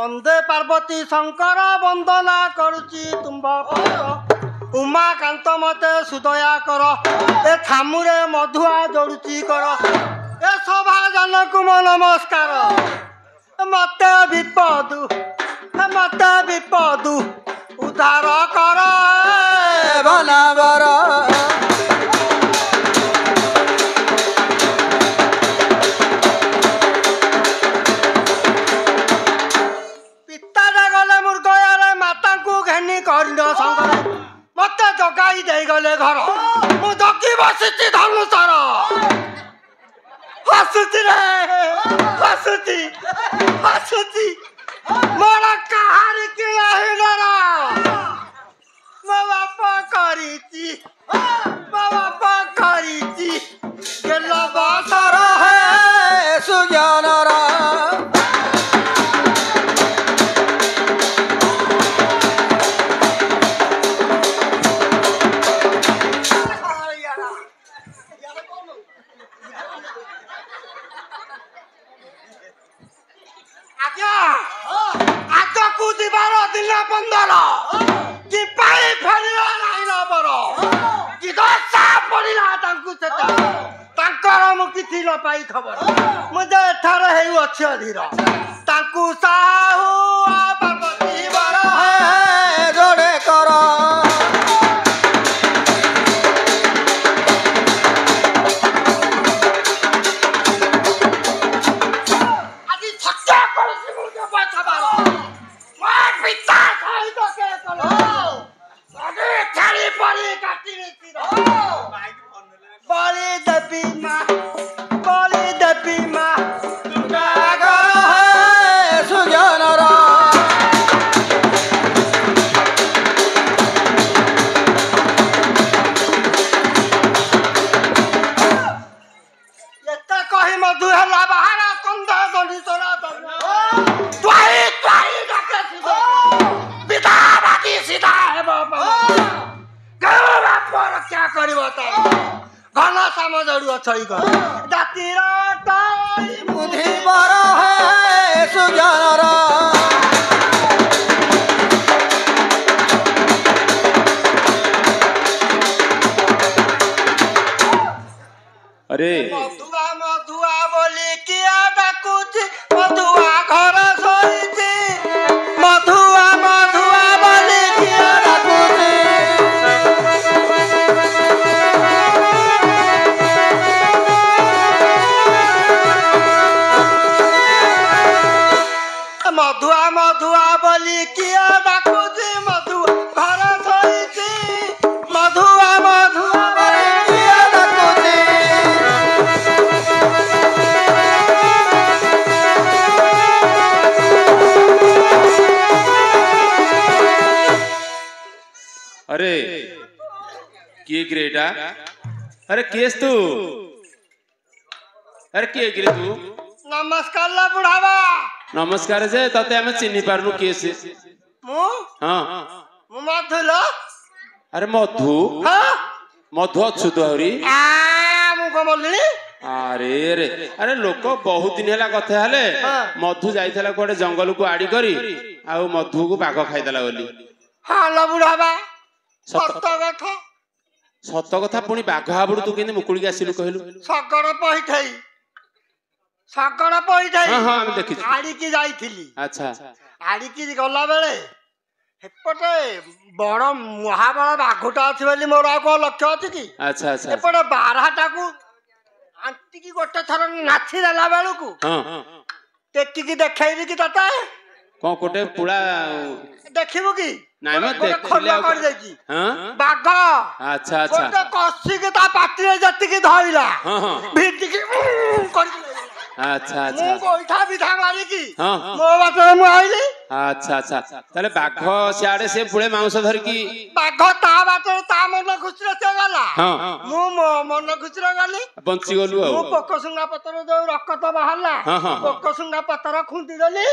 बंदे पार्वती शंकर वंदना करुची तुम्ब उमाकांत मते सुदया कर ए थामुरे मधुआ जोड़ुची कर ए सभा जनकु मो नमस्कार मते विपदु उद्धार कर बनावर मत जगाई दे गले घर मु जगी बसिची धनुषर हसुची मोर कहानी की हिडर मो बापा करीची गेल बसर है सुज्ञानर पाई खबर मुझे एठारे हेउ अछि अधीर तांकु साहू पार्वती बर है जोड़े कर आदि छक्का करछि मुझे बैठबार मार पिता खाई तो के कलो आदि थाली परी काटी नीति बड़ी देवी मां अरे मधुआ बोली किया डाकुची मधुआ घर सोईची मधुआ बोली किया डाकुची मधुआ बोली किया डाकुची मधुआ घर सोईची मधुआ बोली किया डाकुची अरे किए ग्रेटा अरे केस तू अरे किए गिरे तू नमस्कार ला बुढ़ावा नमस्कार जे तते हम चिन्नी पारनु केस मु हां मु मधुलो अरे मधु हां मधु अछु तो हरी आ मु को बोलली अरे रे अरे लोक बहुत दिन हला कथा हले मधु जाइथला कोडे जंगल को आडी करी आ मधु को बाघ खाइदला बोली हां ला बुढ़ावा सत कथा पुणी बाघ हाबुड़ तू केने मुकुड़ी आसिलु कहलु सगड़ पइठाई हां हां हम देखि आडी की जाईथिली अच्छा आडी की गला बेले एपटे बड़ महाबळ बाघटा अछि बोली मोर आ को लक्ष्य अछि की अच्छा अच्छा एपटे बारहाटा को आंटी की गोटे थर नाथी देला बेलु को हां टेकी की देखाइबी की तता को कोटे पुळा देखिबो की नाइ म देखिले कर देची हां बाघ अच्छा अच्छा गोटे कसी के ता पाटी रे जति की धइला हां हां भिटी की कर अच्छा अच्छा मु गोइठा बिधा मारी की हां मो बाटे मु आइली अच्छा अच्छा ताले बाघ सियाडे से पुळे मांस धर की बाघ ता बाटे ता मन खुचरे से गला हां मु मन खुचरे गली बंची गलु आ मु पोकसुंगा पतर जो रक्त बाहरला पोकसुंगा पतर खुंती देली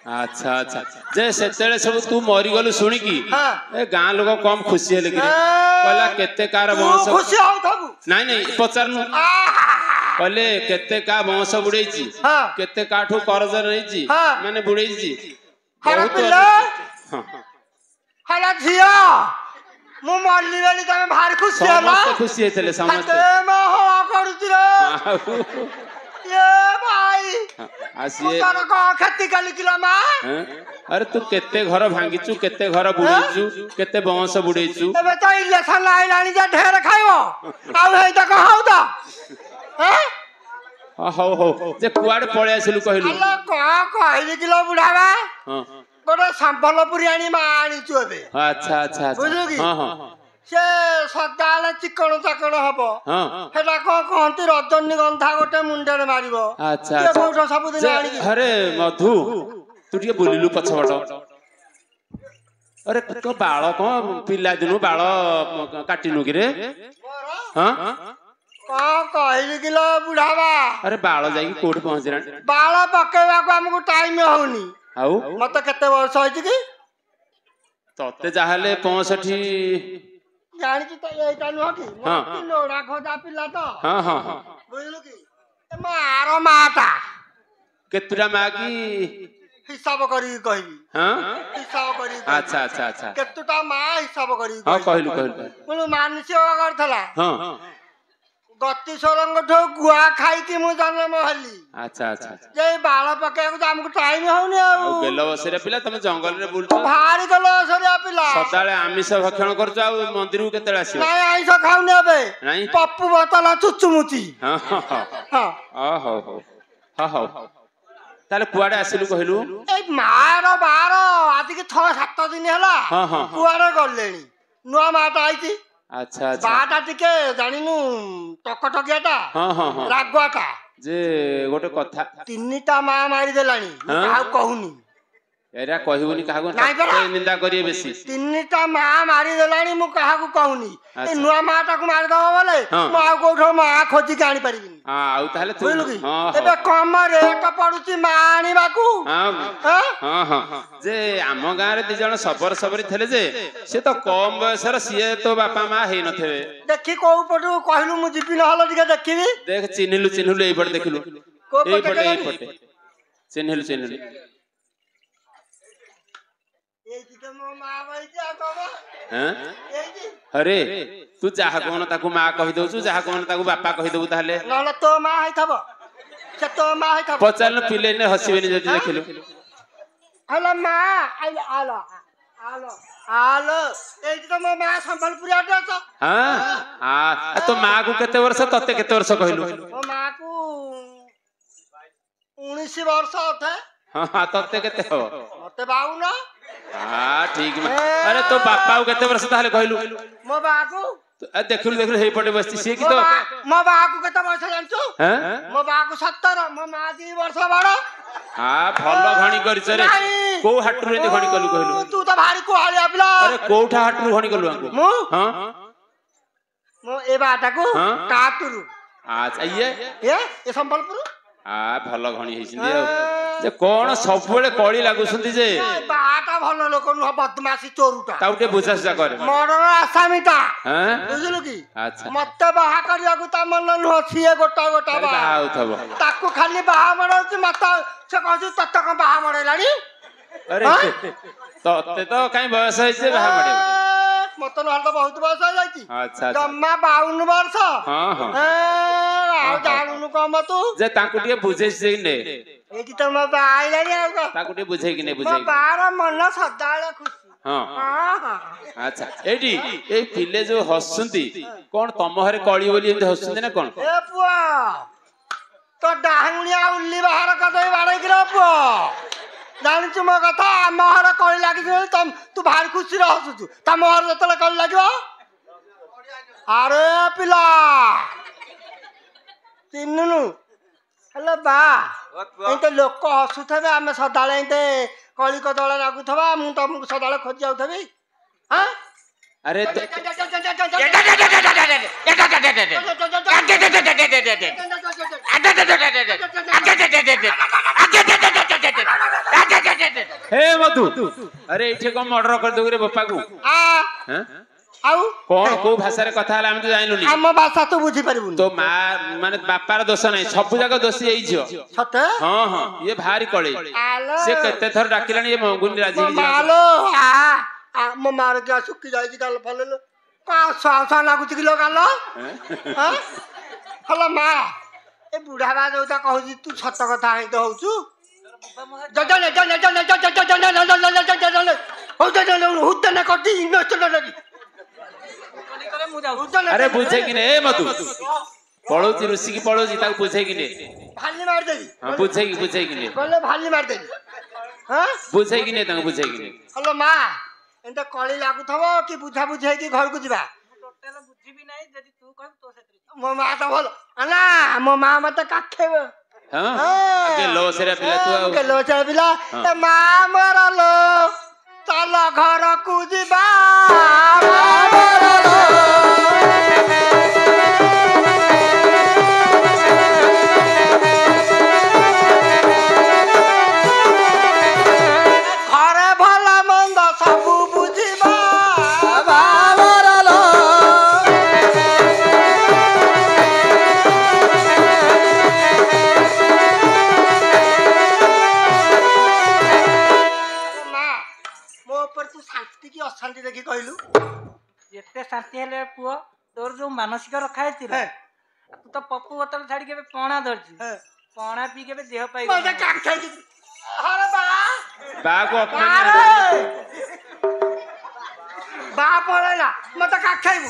अच्छा अच्छा जे सेतेले सब तू मरी गलु सुनी की ए गां लोग कम खुशी हेले कि कहला केते कार वंश खुशी आउ थबु नहीं नहीं पचारनु कहले केते का वंश बुड़ेची केते काठू करज रहीची माने बुड़ेची हर बहुत पिले हाँ, हला झिया मु मल्ली बेली तमे भारी खुशी होला समस्त खुशी हेतले समस्त ते म हो करूती रे ଆଉ ये भाई ଆସିए तार को खेती कली किलो मा अरे तू केते घर भांगिचु केते घर बुड़ेइचु केते बंश बुड़ेइचु एबे तो इलेक्शन आइलानी जे ढेर खाइबो आउ हेई त कहौ त हैं हो हो जे कुआडे पळे आसिलु कहिलु अल्लाह कहली किलो बुढ़ावा हां गोटे संबलपुरी आनी मा आनीचु एबे अच्छा अच्छा बुझलु की हां हां से सदाले चिकण चाकण हबो हां हेटा को कहंती रजनीगंधा गोटे मुंडे मारिबो अच्छा ये कोठो सब दिन आनी अरे मधु तू टिके बुलिलु पछबट अरे तो बाळ को पिला दिनु बाळ काटिनु कि रे हां को कहली किलो बुढ़ावा अरे बाळ जाई कोठ पहुंचरा बाल पकेवा को हमको टाइम होनी आउ मत केते वर्ष होई कि तते जाहले 65 जानी कि तो एटा नुह कि हाँ। मोती लोड़ा खोदा पिला तो हां हां हां बुझलु कि ए मारो माता केतुरा मागी हिसाब करी कहबी हां हिसाब करी अच्छा अच्छा अच्छा केतुटा मा हिसाब करी हां कहलु मुनु मानसी करथला हां गति सोरंग ठो गुआ खाई कि मु जन्म हली अच्छा अच्छा जे बाल पकेवा को हमको टाइम होनी आ ଆଉ ବେଲ ବସରେ ପିଲା ତମେ ଜଙ୍ଗଲରେ ବୁଲୁଛ भारी गलो सरिया पिला ସଦାଳେ ଆମିଷ ଭକ୍ଷଣ କରୁଛ ଆଉ ମନ୍ଦିରକୁ କେତେବେଳେ ଆସିବ ନାଇଁ ଆଇଁଷ ଖାଉନି ଏବେ ନାଇଁ ପପୁ ବୋତଲ ଚୁଚୁମୁଚି ହଁ ହଁ ହଁ ହଁ ହଉ ହଉ ହଉ ହଉ ତାହେଲେ କୁଆଡେ ଆସିଲୁ କହିଲୁ এই ମାର ବାର ଆଜିକି 6-7 ଦିନ ହେଲା ହଁ ହଁ କୁଆଡେ ଗଲେଣି ନୂଆ ମାଟା ଆଇଛି ଆଚ୍ଛା ଆଚ୍ଛା ବାଟା ଟିକେ ଜାଣିନୁ ଟକଟକିଆଟା ହଁ ହଁ ହଁ ରାଗୁଆଟା ଯେ ଗୋଟେ କଥା 3ଟା ମା ମାରି ଦେଲାଣି ହଁ? କାହାକୁ କହୁନି ଏରା କହିବୁନି କାହାକୁ ନାଇଁ ପରା। ତତେ ନିନ୍ଦା କରିବେ ବେଶୀ 3ଟା ମା ମାରି ଦେଲାଣି ମୁଁ କାହାକୁ କହୁନି ଏ ଆଚ୍ଛା। ନୂଆ ମାଟାକୁ ମାରିଦବ ବୋଲେ ହଁ। ମୁଁ ଆଉ କୋଉଠୁ ମା ଖୋଜିକି ଆଣି ପାରିବିନି ହଁ ଆଉ ତାହେଲେ ତୁ ବୁଝିଲୁ କି ହଁ ଏବେ କମ ରେଟ ପଡୁଛି ମା ଆଣିବାକୁ ହଁ ହଁ? ହଁ ହଁ ଯେ ଆମ ଗାଁରେ 2 ଜଣ ସବରୀ ଥିଲେ ଯେ ସେ ତ କମ ବୟସର ସିଏ ତ ବାପା ମା ହେଇ ନଥିବେ ଦେଖି କୋଉ ପଟୁ କହିଲୁ ମୁଁ ଯିବି ନହେଲେ ଟିକେ ଦେଖିବି देख चिन्हिलु चिन्हिलु एइपटे देखिलु କୋଉ ପଟେ एइपटे କେଜାଣି? एइपटे चिन्हिलु चिन्हिलु ଏଇଠି ତ ମୋ ମା ବଇଛି ଆଉ କଣ हैं ଏଇଠି अरे तू जाहा कोन ताकू मां कहि दउछु जाहा कोन ताकू बापा कहि दउ ताहले ନହେଲେ ତୋ ମା ହେଇଥବ ସେ ତୋ ମା ହେଇଥବ पचारनु पिले ने हसिबेनी जति देखिलु ହେଲେ ମା ଆଇଲ ଆଲୋ ଆଲୋ ଆଲୋ ଏଇଠି ତ ମୋ ମା ସମ୍ବଲପୁରୀ ଆଡେ ଅଛ हां आ तो मां को केते वर्ष तते केते वर्ष कहिलु ମୋ ମା କୁ 19 ବର୍ଷ ଅथे हां हां तते केते हो ମତେ 52 हां ठीक अरे तो बापा को केते वर्ष ताहले कहिलु ମୋ ବା କୁ देखिलु देखिलु हेइपटे बसती से की ମୋ तो ବା କୁ କେତେ ବର୍ଷ ଜାଣିଛୁ हैं ମୋ ବା କୁ 17 ମୋ ମା 2 ବର୍ଷ ବଡ हां भलो घणी करिछ रे नहीं। को हाटरू एते घणी कलु कहिलु तू तो भारी कुहालिया पिला अरे कोठा हाटरू घणी कलु हमको ମୁଁ हां ମୁଁ ଏ ବାଟାକୁ ହଁ? କାଟୁରୁ अच्छा ये ଏ ସମ୍ବଲପୁର आ भलो घणी हेसिंदी जे कोन सबबेले कळी लागुसंती जे ବାଟା ଭଲ ଲୋକ ନୁହ ବଦମାସି ଚୋରୁଟା ताउटे बुझासुजा करे ମରର ଆସାମିଟା हैं ବୁଝିଲୁ କି अच्छा ମତେ ବାହା କରିବାକୁ ତା ମନ ନୁହ ସିଏ ଗୋଟା ଗୋଟା ताले ବାହା बाहा उथबो ତାକୁ ଖାଲି ବାହା ମଡଉଛି ମତେ ସେ କହୁଛି ତତେ କଣ ବାହା ମଡେଇଲାଣି अरे तते तो काई बयस होइसे बाहा मडे ମତେ ନହେଲେ ତ ବହୁତ ବୟସ ହେଇଯାଇଛି अच्छा अच्छा ଜମା 52 ବର୍ଷ हां हां ଆଉ ଜାଣୁନୁ କମ ତୁ जे ताकू टिके बुझेस जे ने ଏଇଠି ତ ମୋ ବାହା ଆଇଲାଣି ଆଉ କଣ ताकू टिके बुझे कि ने ମୋ बुझे ବାହାର ମନ ସଦାବେଳେ ଖୁସି हां ହଁ ହଁ अच्छा एडी ए पिले जो हसुंती कोन तम हरे कळी बोली एमते हसुंती ना कोन ए पुଅ तो ଡାହାଣୁଣିଆ ଉଲ୍ଲି ବାହାର କରିଦେଇ ବାଡ଼େଇକି ର ପୁଅ ଜାଣିଛୁ ମୋ କଥା ଆମ ଘର କଳି ଲାଗିଛି ତୁ ଭାରି ଖୁସିରେ ହସୁଛୁ ତମ ଘର ଯେତେବେଳେ କଳି ଲାଗିବ ଆରେ ପିଲା ଚିହ୍ନୁନୁ ହେଲେ ବା ଏମିତି ଲୋକ ହସୁଥିବେ ଆମେ ସଦାବେଳେ ଏମିତି କଳି କଦଳ ଲାଗୁଥିବା ମୁଁ ତମକୁ ସଦାବେଳେ ଖୋଜି ଯାଉଥିବି ହଁ अरे तो हे मधु अरे इठे को मर्डर कर दो रे बापा को हैं आउ कौन को भाषा रे कथा हला हम तो जानिलुनी आम भाषा तो बुझी परिबुनी तो मां माने बापार दोष नहीं सब जगह दोषी एई झियो सते हां हां ये भारी कळे आलो से केते थर डाकिलानी ये मंगुनी राजी की मालो आ मो मार के सुक्की जाई गाल फललो का सा लागुच कि लो गाल हां हलो मा ए बुढ़ा बा जोता कहू तू सत कथा हे तो होचू अरे बुझे कि ने ए मधु पळोची ऋषि की पळोची ताक बुझे कि ने भाली मार देई हां बुझे कि ने बोले भाली मार देई हां बुझे कि ने ताक बुझे कि ने हेलो मां एंत कळी लागु थबो कि बुझा बुझे कि घर को जिबा टोटल बुझी भी नहीं जदी तू कह तो से मो मां तो बोल अना मो मां मत काखेब हां के लो सेरा पिला तू के लो सेरा पिला ए मां मरलो चल घर को जिबा घरे भला मंद सब बुझिबा बाबरलो मो ऊपर तू शांति की अशांति देखी कहलू एते शांति हेले पुओ तोर जो मानसिक रखा हेतिला तू तो पप्पू बोतल छाड़ी के पणा धरची पणा पी के देह पाई मते काखे अरे बा बा को अपमान बा पळेला मते काखेबू